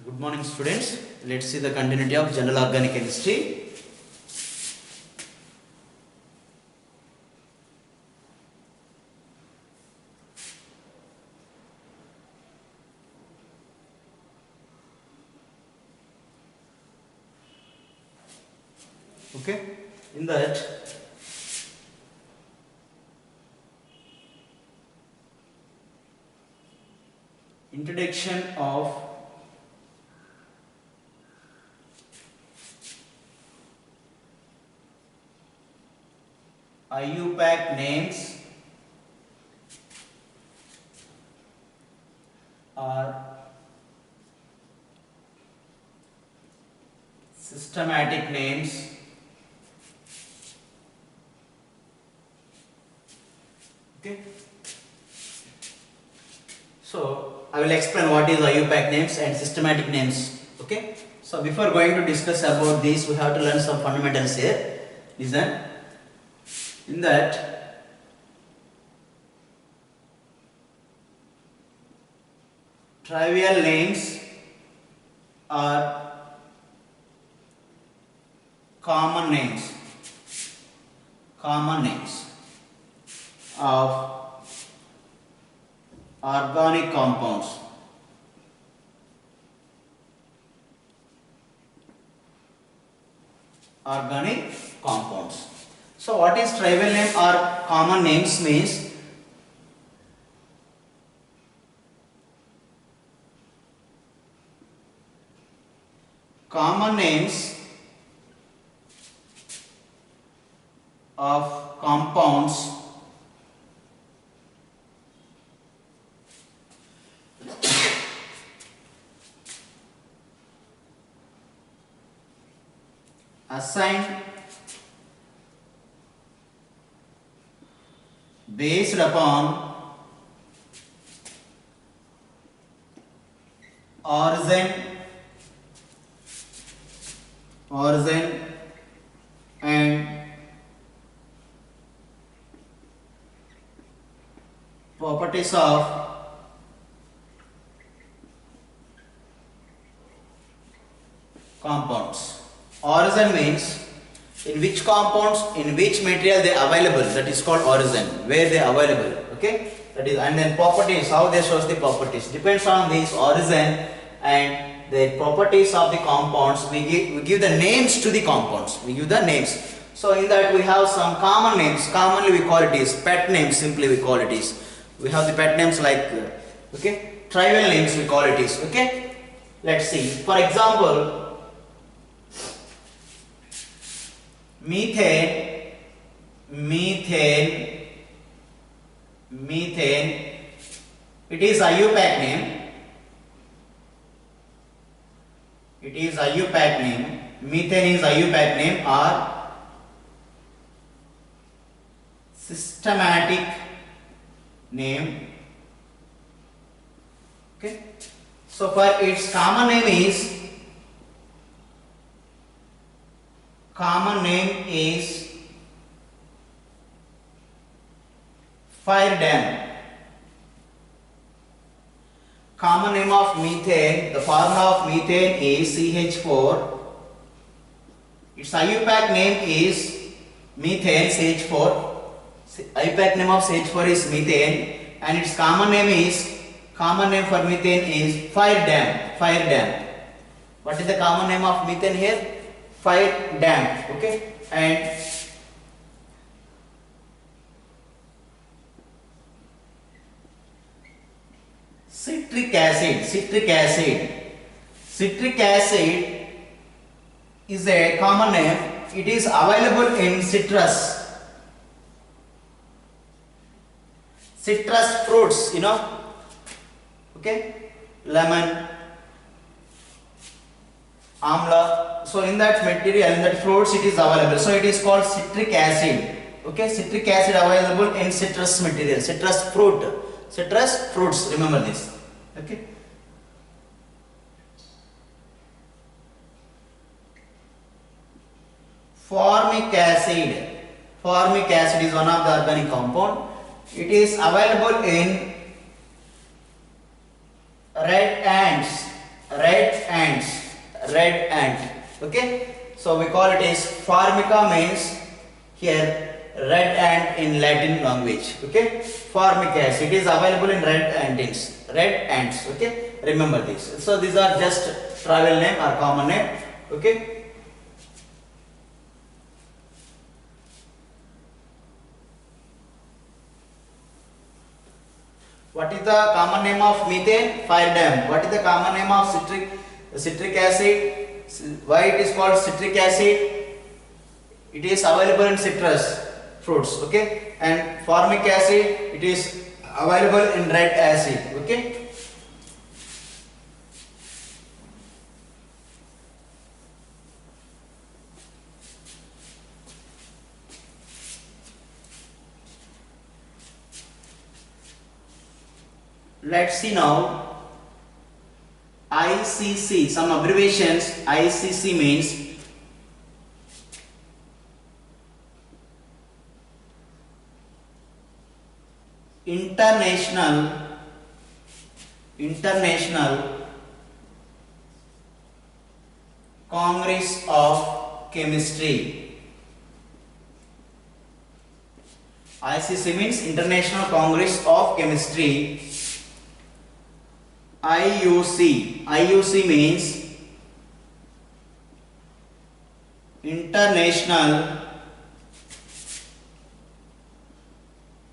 Good morning, students. Let's see the continuity of general organic chemistry. Okay, in that introduction of IUPAC names are systematic names okay. So I will explain what is IUPAC names and systematic names. Okay. So before going to discuss about this, we have to learn some fundamentals here. Listen. In that trivial names are common names of organic compounds. So what is trivial name or common names means common names of compounds assigned based upon origin and properties of compounds. Origin means in which compounds, in which material they are available, that is called origin, where they are available, okay, that is. And then properties, how they shows the properties, depends on this origin and the properties of the compounds. We give the names to the compounds, we give the names. So in that we have some common names, commonly we call it is pet names, simply we call it is. We have the pet names like okay, trivial names we call it is, okay. Let's see, for example, methane, it is IUPAC name. Methane is IUPAC name or systematic name. Okay. So for its common name is fire dam. Common name of methane, the formula of methane is CH4. Its IUPAC name is methane CH4. IUPAC name of CH4 is methane, and its common name for methane is fire dam. What is the common name of methane here? Fire dam. Okay. And citric acid is a common name. It is available in citrus fruits, okay, lemon, amla. So in that material, in that fruits, it is available. So it is called citric acid. Okay, citric acid available in citrus material, citrus fruits. Remember this. Okay. Formic acid is one of the organic compound. It is available in red ants red ants, red ant. Okay, so we call it as formica means here red ant in Latin language. Okay, formicas, it is available in red ants. Okay, remember this. So these are just travel name or common name. Okay, what is the common name of methane? Fire dam. What is the common name of citric acid? Why it is called citric acid? It is available in citrus fruits. Okay, and formic acid, it is available in red acid. Okay. Let's see now ICC, some abbreviations. ICC means International Congress of Chemistry. ICC means International Congress of Chemistry. IUC means International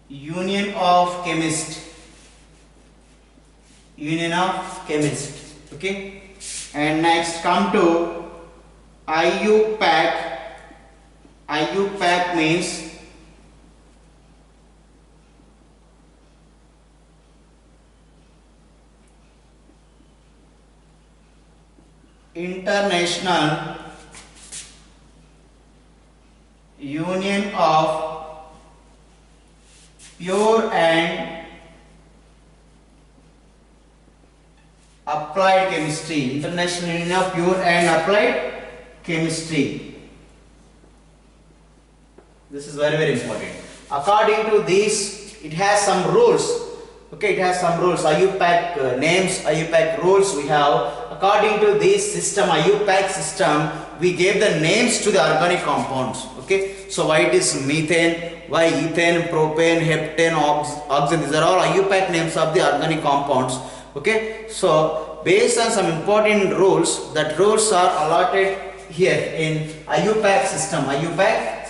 Union of Chemists. Okay, and next come to IUPAC. IUPAC means International Union of Pure and Applied Chemistry. International Union of Pure and Applied Chemistry. This is very, very important. According to this, it has some rules. Okay, it has some rules. IUPAC names, IUPAC rules we have. According to this system, IUPAC system, we gave the names to the organic compounds. Okay, so why it is methane, why ethane, propane, heptane, oxygen, these are all IUPAC names of the organic compounds. Okay, so based on some important rules, that rules are allotted here in IUPAC system. IUPAC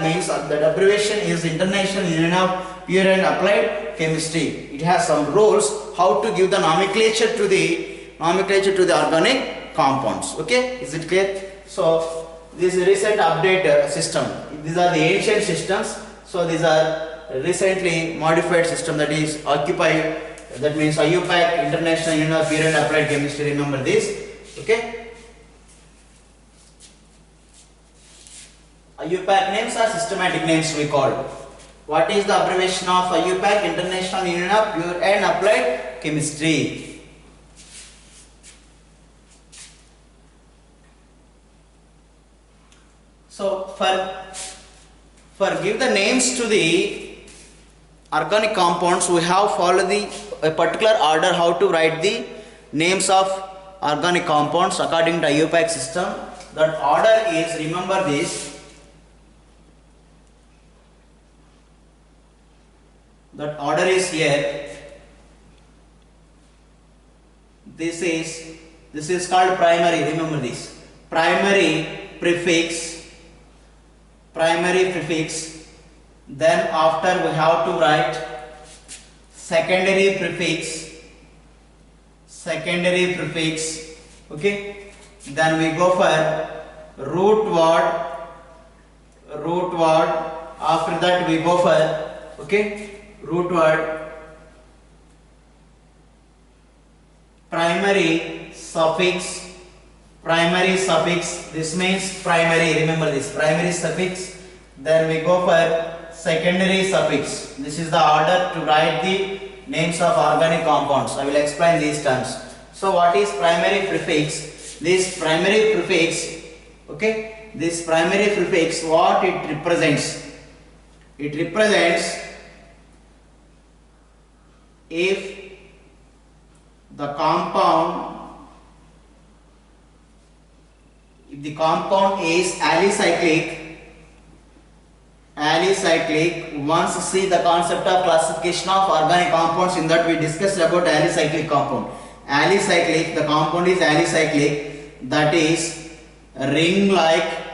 means that abbreviation is International Union of Pure and Applied Chemistry. It has some rules how to give the nomenclature to the organic compounds. Okay, is it clear? So this recent update system, these are the ancient systems. So these are recently modified system, that is occupied. That means IUPAC, International Union of Pure and Applied Chemistry. Remember this. Okay. IUPAC names are systematic names we call. What is the abbreviation of IUPAC? International Union of Pure and Applied Chemistry. So for give the names to the organic compounds, we have followed a particular order how to write the names of organic compounds according to IUPAC system. That order is, remember this, that order is here. This is called primary. Remember this, primary prefix. Then after we have to write secondary prefix. Okay, then we go for root word. After that we go for, okay, root word, primary suffix. This means primary. Remember this, primary suffix. Then we go for secondary suffix. This is the order to write the names of organic compounds. I will explain these terms. So what is primary prefix? This primary prefix, okay, this primary prefix, what it represents? It represents if the compound if the compound is alicyclic, once see the concept of classification of organic compounds, in that we discussed about alicyclic compound. Alicyclic, the compound is alicyclic, that is ring like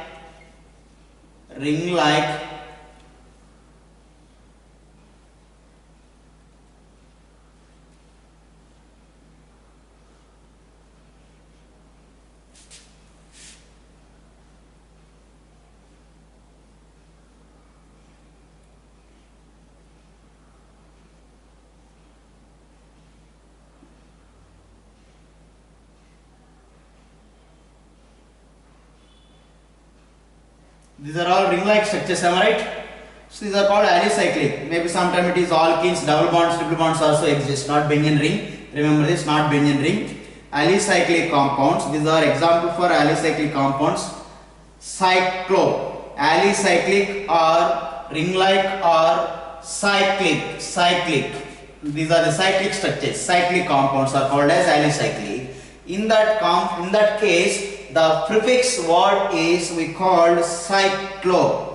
these are all ring-like structures, am I right? So these are called alicyclic. Maybe sometime it is alkenes, double bonds, triple bonds also exist, not Benjamin ring. Remember this, not Benjamin ring. Alicyclic compounds, these are example for alicyclic compounds. Alicyclic or ring-like or cyclic. These are the cyclic structures. Cyclic compounds are called as alicyclic. In that case, the prefix word is we called cyclo.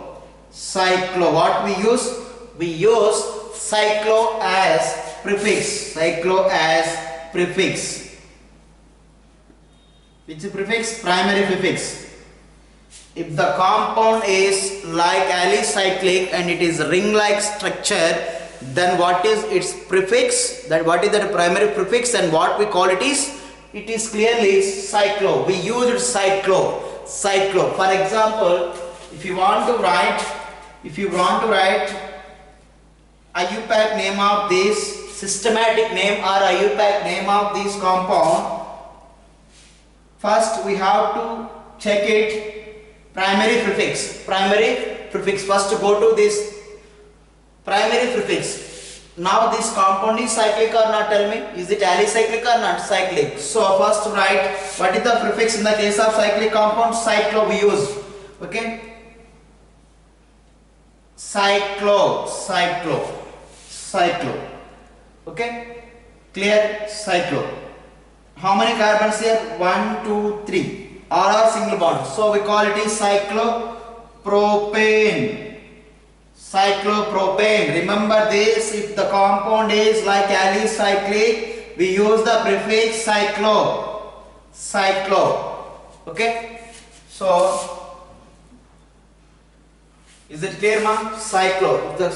What we use? We use cyclo as prefix. Which prefix? Primary prefix. If the compound is like alicyclic and it is ring-like structure, then what is its prefix? What is that primary prefix, and what we call it is? It is clearly cyclo. We used cyclo. For example, if you want to write IUPAC name of this, systematic name or IUPAC name of this compound, first we have to check it primary prefix. First go to this primary prefix. Now this compound is cyclic or not, tell me. Is it alicyclic or not? Cyclic. So first write what is the prefix in the case of cyclic compound? Cyclo we use. Okay. Cyclo. Okay. Clear? Cyclo. How many carbons here? 1, 2, 3. All are single bonds. So we call it is cyclopropane. Remember this, if the compound is like alicyclic, we use the prefix cyclo. Okay. So, is it clear, ma'am? Cyclo. If the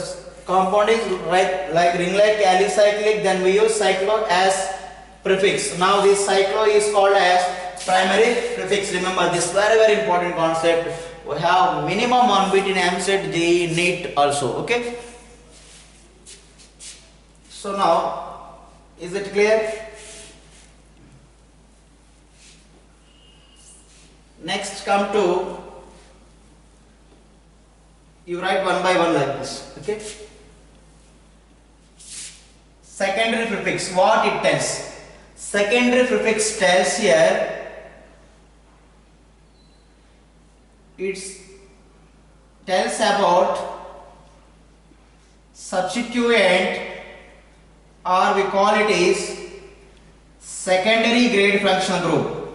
compound is like ring-like alicyclic, then we use cyclo as prefix. Now this cyclo is called as primary prefix. Remember this very important concept. We have minimum on bit in AMCET, JEE, NEET also. Okay. So now, is it clear? Next, come to, you write one by one like this. Okay. Secondary prefix, what it tells? Secondary prefix tells here, it tells about substituent, or we call it is secondary grade functional group.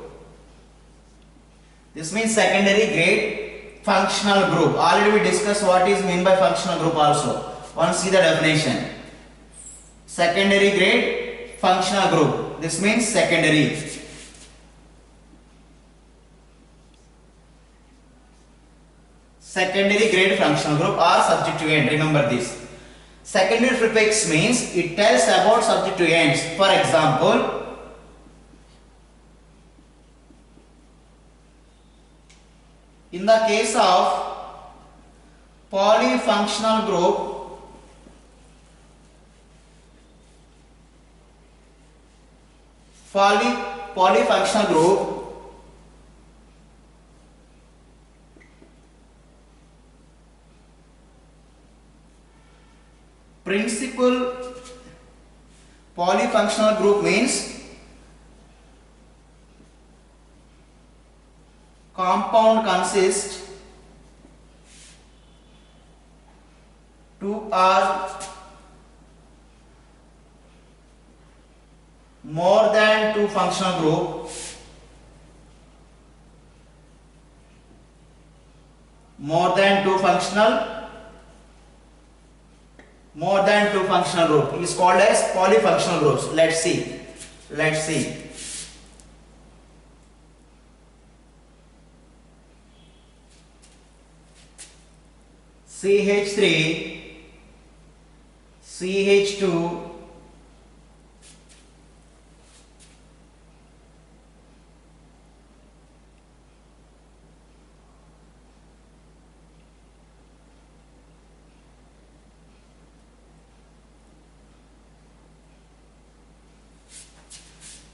This means secondary grade functional group. Already we discussed what is meant by functional group also. Once see the definition. Secondary grade functional group. This means secondary. Secondary grade functional group or substituent. Remember this. Secondary prefix means it tells about substituents. For example, in the case of polyfunctional group, polyfunctional group, principal polyfunctional group means compound consists 2 or more than 2 functional group more than two functional group is called as polyfunctional groups. Let's see. CH3, CH2,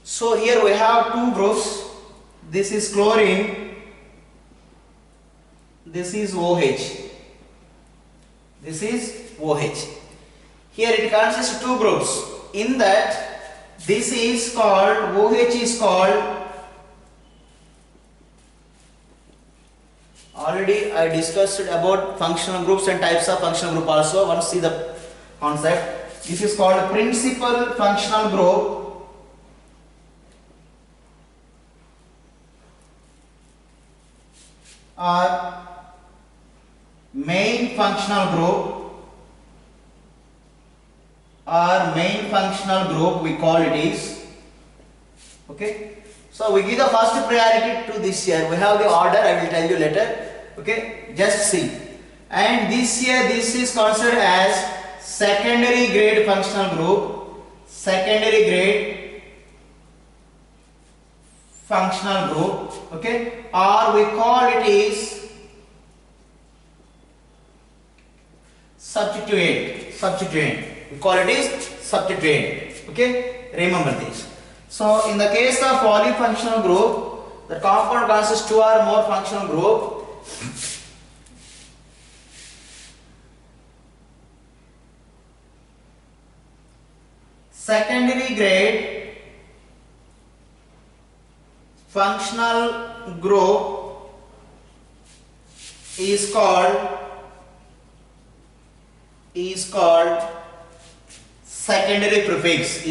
so here we have two groups. This is chlorine, this is OH. This is OH. Here it consists of two groups. In that, this is called, OH is called, already I discussed about functional groups and types of functional group also. Once see the concept. This is called principal functional group. Or main functional group we call it is. Okay, so we give the first priority to this here. We have the order, I will tell you later. Okay, just see. And this here, this is considered as secondary grade functional group. Okay, or we call it is substituent. We call it is substituent. Okay, remember this. So in the case of polyfunctional group, the compound consists two or more functional group. Secondary grade functional group is called secondary prefix.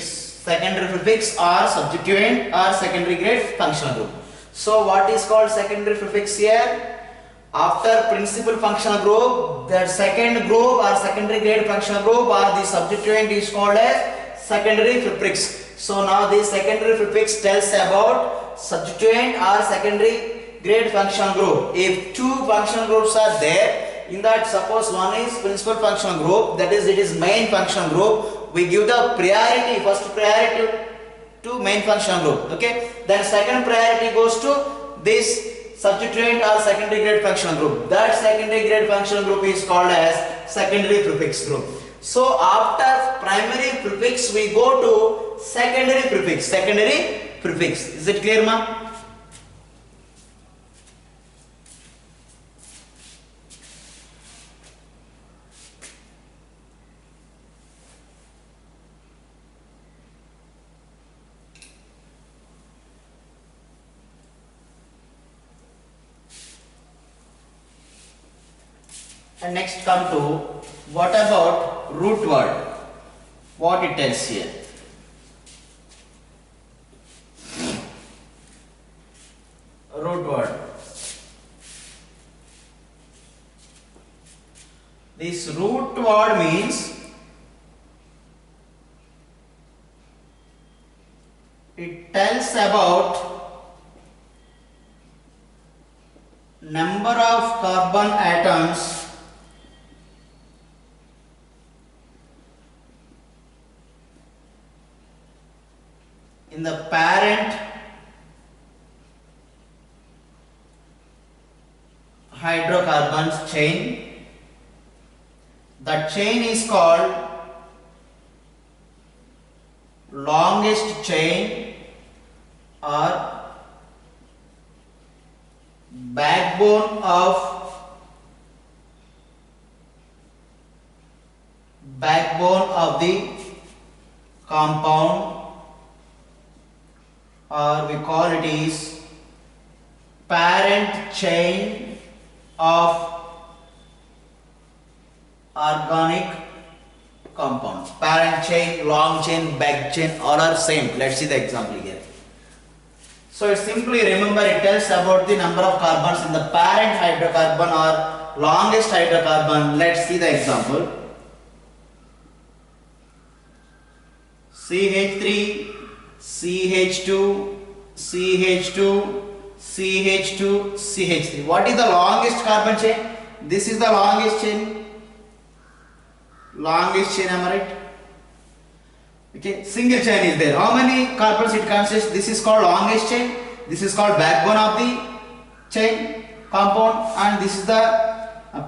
Secondary prefix or substituent or secondary grade functional group. So what is called secondary prefix here? After principal functional group, the second group or secondary grade functional group or the substituent is called as secondary prefix. So now this secondary prefix tells about substituent or secondary grade functional group. If two functional groups are there, in that suppose one is principal functional group, that is it is main functional group, we give the priority, first priority to main functional group. Okay, then second priority goes to this substituent or secondary grade functional group. That secondary grade functional group is called as secondary prefix group. So after primary prefix we go to secondary prefix. Is it clear, ma'am? And next come to what about root word? What it tells here? Root word. This root word means it tells about number of carbon atoms in the parent hydrocarbons chain. The chain is called longest chain or backbone of the compound, or we call it is parent chain of organic compound. Parent chain, long chain, back chain, all are same. Let's see the example here. So it simply remember it tells about the number of carbons in the parent hydrocarbon or longest hydrocarbon. Let's see the example. CH3, CH2, CH2, CH2, CH3. What is the longest carbon chain? This is the longest chain. Longest chain, am I right? Okay, single chain is there. How many carbons it consists? This is called longest chain. This is called backbone of the chain compound, and this is the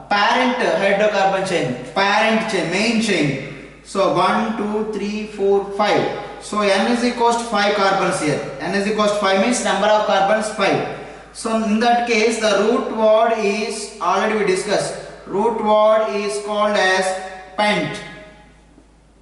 parent hydrocarbon chain. Parent chain, main chain. So 1, 2, 3, 4, 5. So N is equals to 5 carbons here. N is equals to 5 means number of carbons 5. So in that case the root word is already we discussed. Root word is called as pent.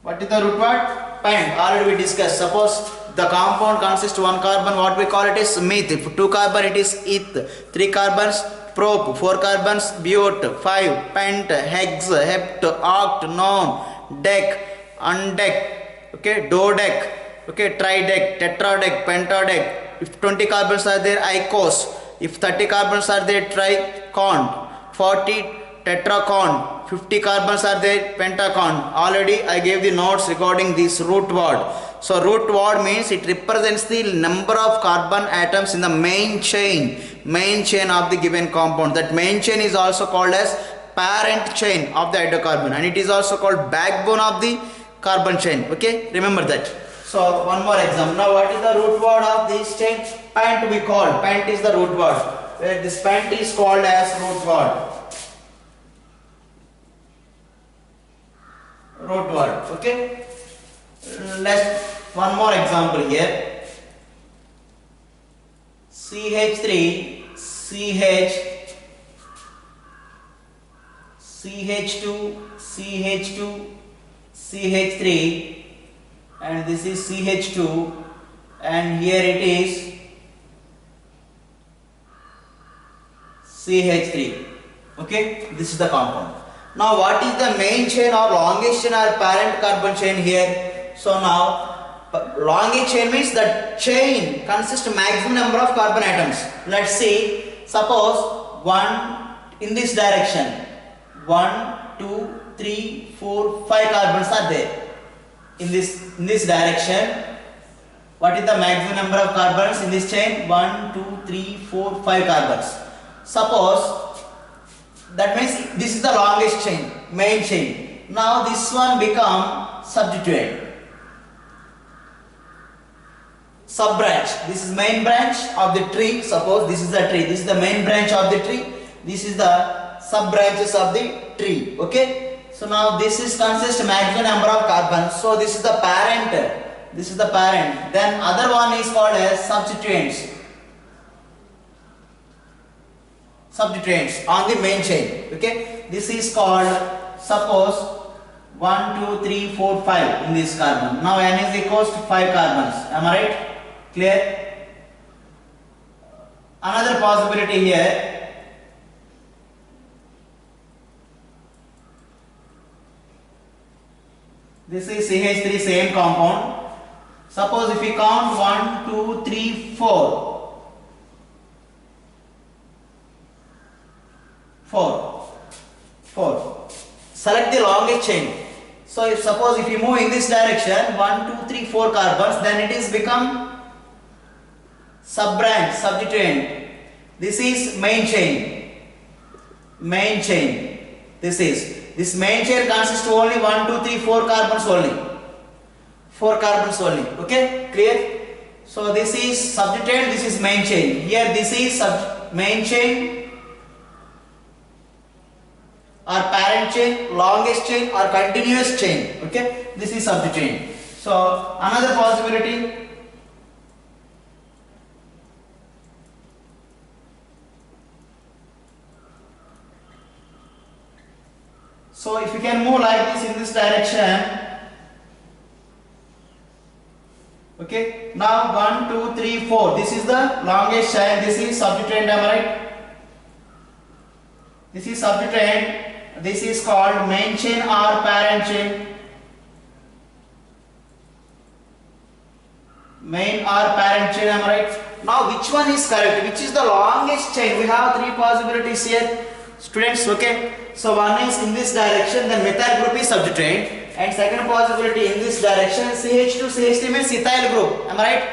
What is the root word? Pent. Already we discussed. Suppose the compound consists one carbon, what we call it is meth. If 2 carbon it is eth. 3 carbons prop. 4 carbons bute. 5 pent, hex, hept, oct, non, dec, undec, okay, dodeck, okay, trideck, tetradeck, pentadeck. If 20 carbons are there, icos. If 30 carbons are there, tricon. 40 tetracon. 50 carbons are there, pentacon. Already I gave the notes regarding this root word. So root word means it represents the number of carbon atoms in the main chain of the given compound. That main chain is also called as parent chain of the hydrocarbon, and it is also called backbone of the carbon chain. Okay, remember that. So one more example. Now what is the root word of this chain? Pent we call. Pent is the root word, where this pent is called as root word. Root word. Okay, let's one more example here. CH3, CH, CH2, CH2, CH3, and this is CH2, and here it is CH3. Okay, this is the compound. Now what is the main chain or longest chain or parent carbon chain here? So now longest chain means that chain consists of maximum number of carbon atoms. Let's see, suppose 1 in this direction, 1, 2, 3, 4, 5 carbons are there. In this direction, what is the maximum number of carbons in this chain? 1, 2, 3, 4, 5 carbons. Suppose that means this is the longest chain, main chain. Now this one become substituent, sub branch. This is main branch of the tree. Suppose this is the tree, this is the main branch of the tree, this is the sub branches of the tree. Okay, so now this is consists maximum number of carbons. So this is the parent, this is the parent. Then other one is called as substituents. Substituents on the main chain. Okay, this is called, suppose 1, 2, 3, 4, 5 in this carbon. Now N is equals to 5 carbons. Am I right? Clear? Another possibility here. This is CH3, same compound. Suppose if we count 1, 2, 3, 4. 4. Select the longest chain. So if suppose if you move in this direction, 1, 2, 3, 4 carbons, then it is become sub branch, substituent. This is main chain. Main chain. This main chain consists of only 1, 2, 3, 4 carbons only. 4 carbons only. Okay, clear? So this is substituent, this is main chain. Here this is main chain or parent chain, longest chain or continuous chain. Okay, this is substituent. So another possibility. So if you can move like this in this direction. Okay, now 1, 2, 3, 4. This is the longest chain. This is substituent. Am I right? This is substituent. This is called main chain or parent chain. Main or parent chain. Am I right? Now which one is correct? Which is the longest chain? We have three possibilities here, students. Okay. So one is in this direction, then methyl group is substituent, and second possibility in this direction, CH2 CH3 means ethyl group. Am I right?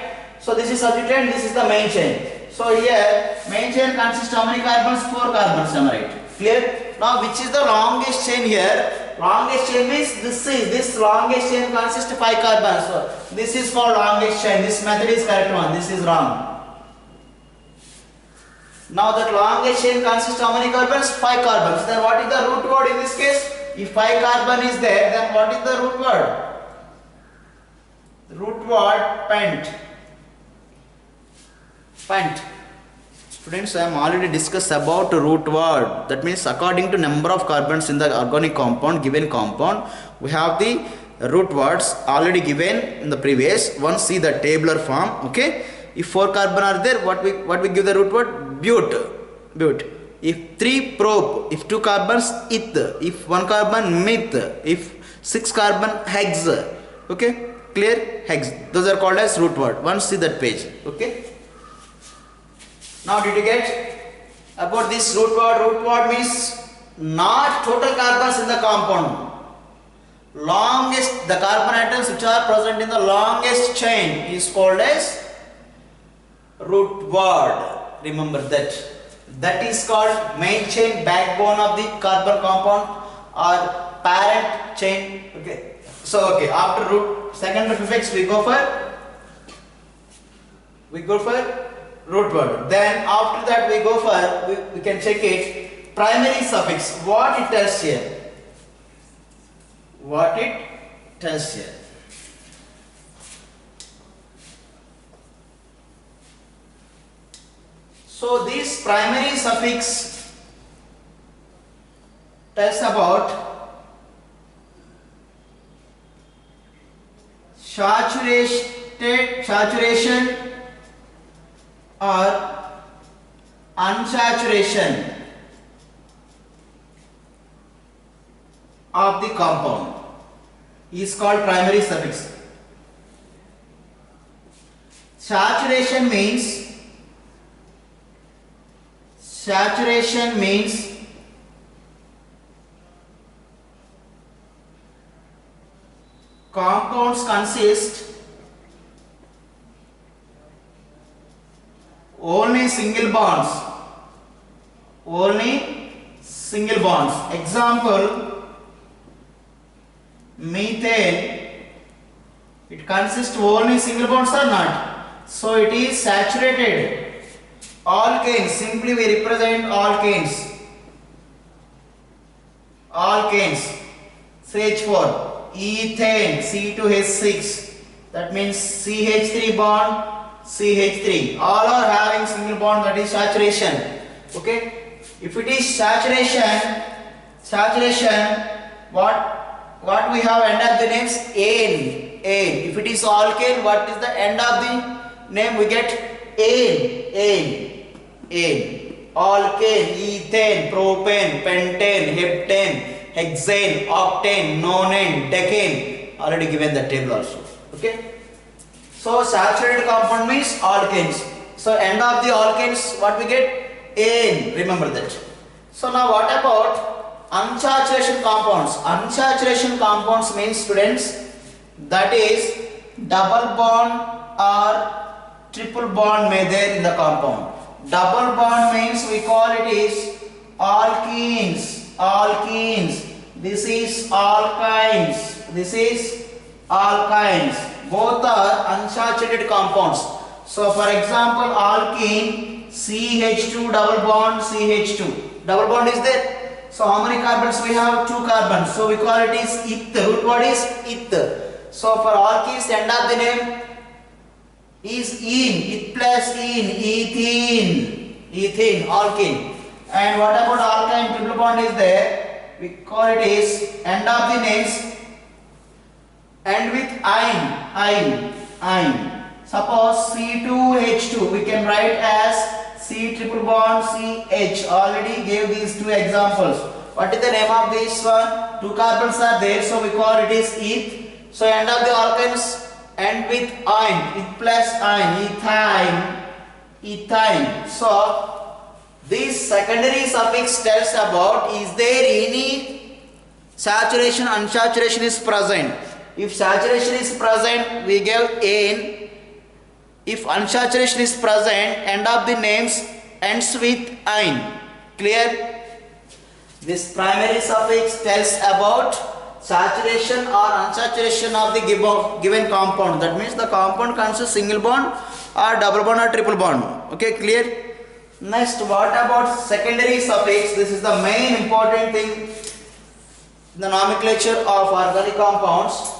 So this is substituent, this is the main chain. So here main chain consists how many carbons? 4 carbons. Am I right? Clear? Now which is the longest chain here? Longest chain means this longest chain consists of 5 carbons. So this is for longest chain. This method is correct one. This is wrong. Now that longest chain consists of how many carbons? 5 carbons. Then what is the root word in this case? If 5 carbon is there, then what is the root word? The root word pent. Pent. Students, I am already discussed about root word. That means according to number of carbons in the organic compound, given compound, we have the root words already given in the previous one. See the tabular form. Okay. If 4 carbon are there, what we give the root word? But. If 3 prop, if 2 carbons, ith. If 1 carbon, meth. If 6 carbon, hex. Okay. Clear? Hex. Those are called as root word. Once see that page. Okay. Now did you get about this root word? Root word means not total carbons in the compound. Longest, the carbon atoms which are present in the longest chain is called as root word. Remember that. That is called main chain, backbone of the carbon compound, or parent chain. Okay. So okay, after root, second prefix we go for root word. Then after that we go for, we can check it, primary suffix. What it tells here? What it tells here? So this primary suffix tells about saturation or unsaturation of the compound is called primary suffix. Saturation means compounds consist only single bonds. Example, methane, it consists only single bonds or not? So it is saturated. Alkanes, simply we represent alkanes. CH4, ethane, C2H6, that means CH3 bond, CH3. All are having single bond, that is saturation. Okay. If it is saturation, what we have end of the names? Ane. If it is alkane, what is the end of the name? We get ane. Alkane, ethane, propane, pentane, heptane, hexane, octane, nonane, decane. Already given the table also. Okay. So saturated compound means alkanes. So end of the alkanes, what we get? Ane. Remember that. So now what about unsaturation compounds? Unsaturation compounds means, students, that is double bond or triple bond may there in the compound. Double bond means we call it is alkenes. This is alkynes. Both are unsaturated compounds. So for example, alkene, CH2 double bond, CH2. Double bond is there. So how many carbons we have? 2 carbons. So we call it is eth. Root word is eth. So for alkenes, end of the name is ene. Eth plus ene. Ethene, alkene. And what about alkyne? Triple bond is there. We call it is end of the names end with ine. Suppose C2H2, we can write as C triple bond CH. Already gave these 2 examples. What is the name of this one? 2 carbons are there, so we call it is eth. So end of the alkenes end with ine. Eth plus ine, Ethyne. So this secondary suffix tells about is there any saturation, unsaturation is present. If saturation is present, we give ane. If unsaturation is present, end of the names ends with ine. Clear? This primary suffix tells about saturation or unsaturation of the given compound. That means the compound consists single bond or double bond or triple bond. Okay, clear? Next, what about secondary suffix? This is the main important thing in the nomenclature of organic compounds.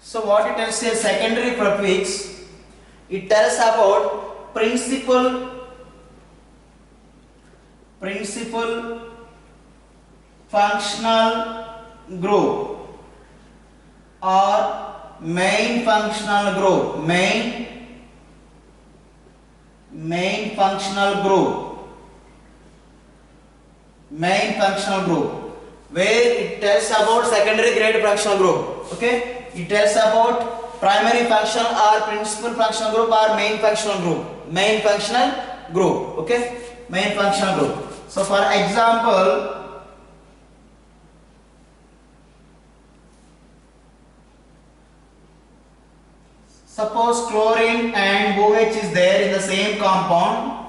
So what it tells is secondary prefix. It tells about principal, functional group or main functional group, main functional group, where it tells about secondary grade functional group. Okay. It tells about primary functional or principal functional group or main functional group. Okay, main functional group. So for example, suppose chlorine and OH is there in the same compound.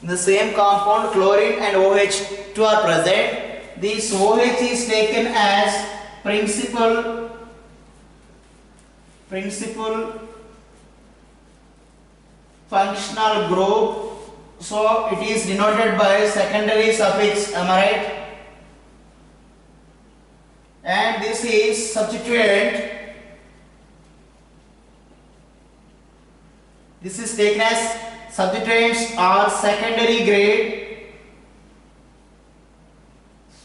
Chlorine and OH two are present. This OH is taken as principal functional group, so it is denoted by secondary suffix, am I right? And this is substituent. This is taken as substituents or secondary grade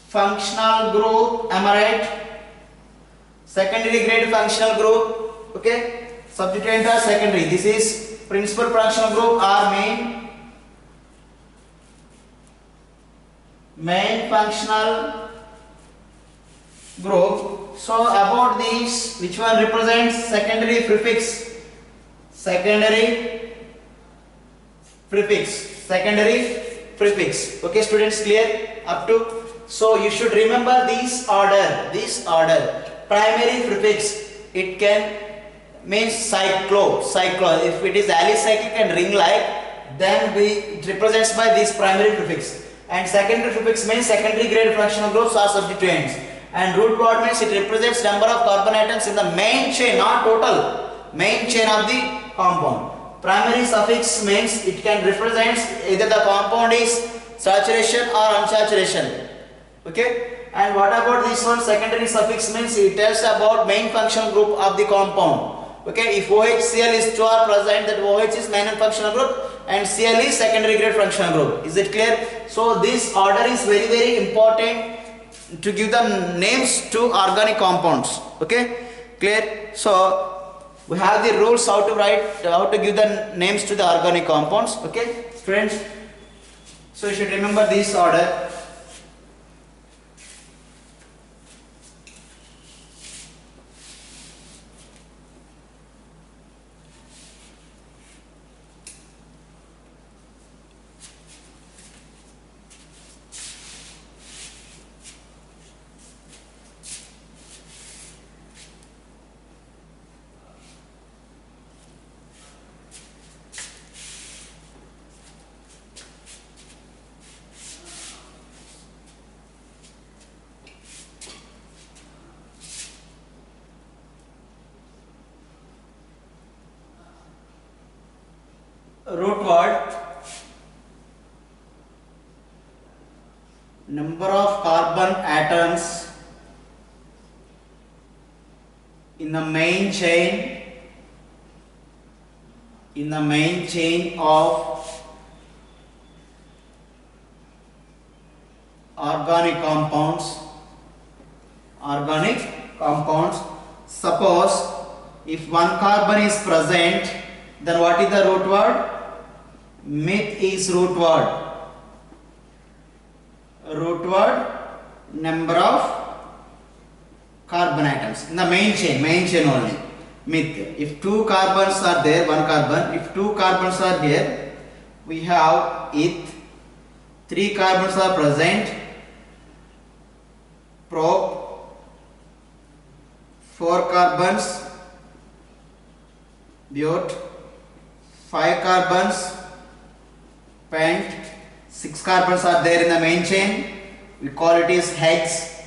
functional group, am I right? Secondary grade functional group. Okay, substituent are secondary. This is principal functional group or main functional group. So about these, which one represents secondary prefix? Secondary prefix. Okay, students, clear up to? So you should remember this order. Primary prefix, it can means cyclo. If it is alicyclic and ring like, then it represents by this primary prefix. And secondary prefix means secondary grade functional groups or substituents. And root word means it represents number of carbon atoms in the main chain, not total, main chain of the compound. Primary suffix means it can represent either the compound is saturation or unsaturation. Okay. And what about this one? Secondary suffix means it tells about main functional group of the compound. Okay, if OHCl is 2 are present, that OH is main functional group and Cl is secondary grade functional group. Is it clear? So this order is very, very important to give the names to organic compounds. Okay, clear? So we have the rules how to give the names to the organic compounds. Okay, friends. So you should remember this order. Root word, number of carbon atoms in the main chain of organic compounds. Suppose if one carbon is present, then what is the root word? Meth is root word. Root word, number of carbon atoms in the main chain only. Meth. If two carbons are there, one carbon, if two carbons are here, we have it. Three carbons are present. Prop. Four carbons. But. Five carbons. Pent. Six carbons are there in the main chain. We call it is hex.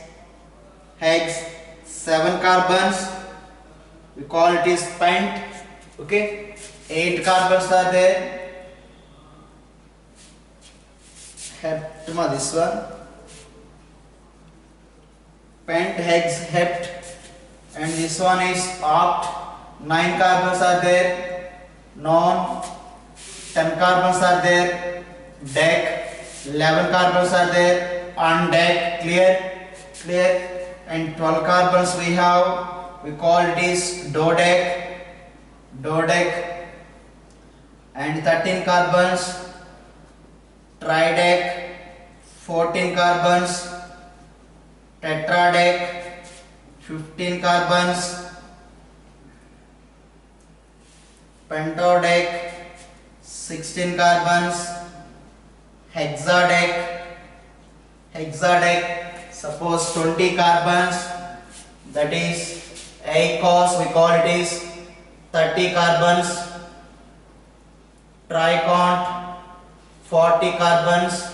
Hex. Seven carbons. We call it is pent. Okay. 8 carbons are there. Heptma, this one. Pent, hex, hept. And this one is oct. 9 carbons are there. Non. 10 carbons are there. Dec. 11 carbons are there. Undec. Clear. And 12 carbons we have. We call it is dodec. And 13 carbons. Tridec. 14 carbons. Tetradec. 15 carbons. Pentodec. 16 carbons. Hexadec. Suppose 20 carbons, that is ACOS, we call it is 30 carbons. Tricont, 40 carbons.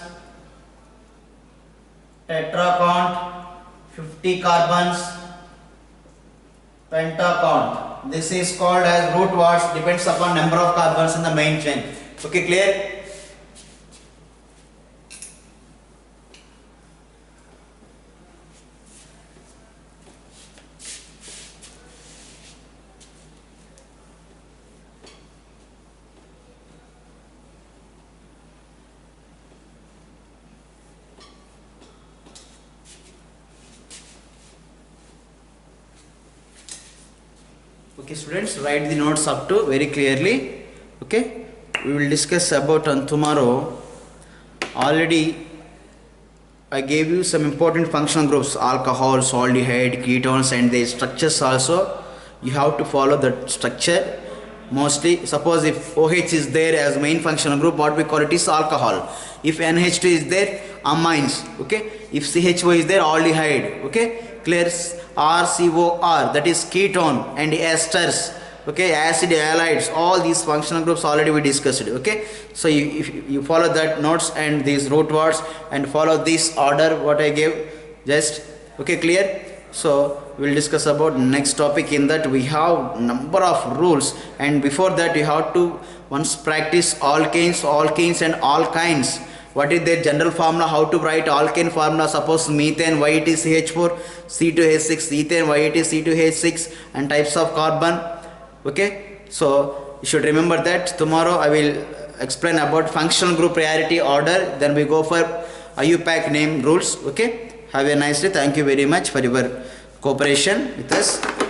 Tetracont, 50 carbons. Pentacont, this is called as root words, depends upon number of carbons in the main chain. Okay, clear? Okay students, write the notes up to very clearly. Okay, we will discuss about on tomorrow. Already I gave you some important functional groups, alcohols, aldehyde, ketones, and their structures also. You have to follow the structure. Mostly, suppose if OH is there as main functional group, what we call it is alcohol. If NH2 is there, amines. Okay, if CHO is there, aldehyde. Okay, clear? RCOR, that is ketone, and esters. Okay, acid halides, all these functional groups already we discussed. Okay, so if you follow that notes and these root words and follow this order what I gave, just okay, clear? So we will discuss about next topic. In that we have number of rules, and before that you have to once practice alkanes and alkynes. What is their general formula? How to write alkane formula? Suppose methane, why it is CH4, C2H6, ethane, why it is C2H6, and types of carbon. Okay, so you should remember that. Tomorrow I will explain about functional group priority order, then we go for IUPAC name rules. Okay, have a nice day. Thank you very much for your cooperation with us.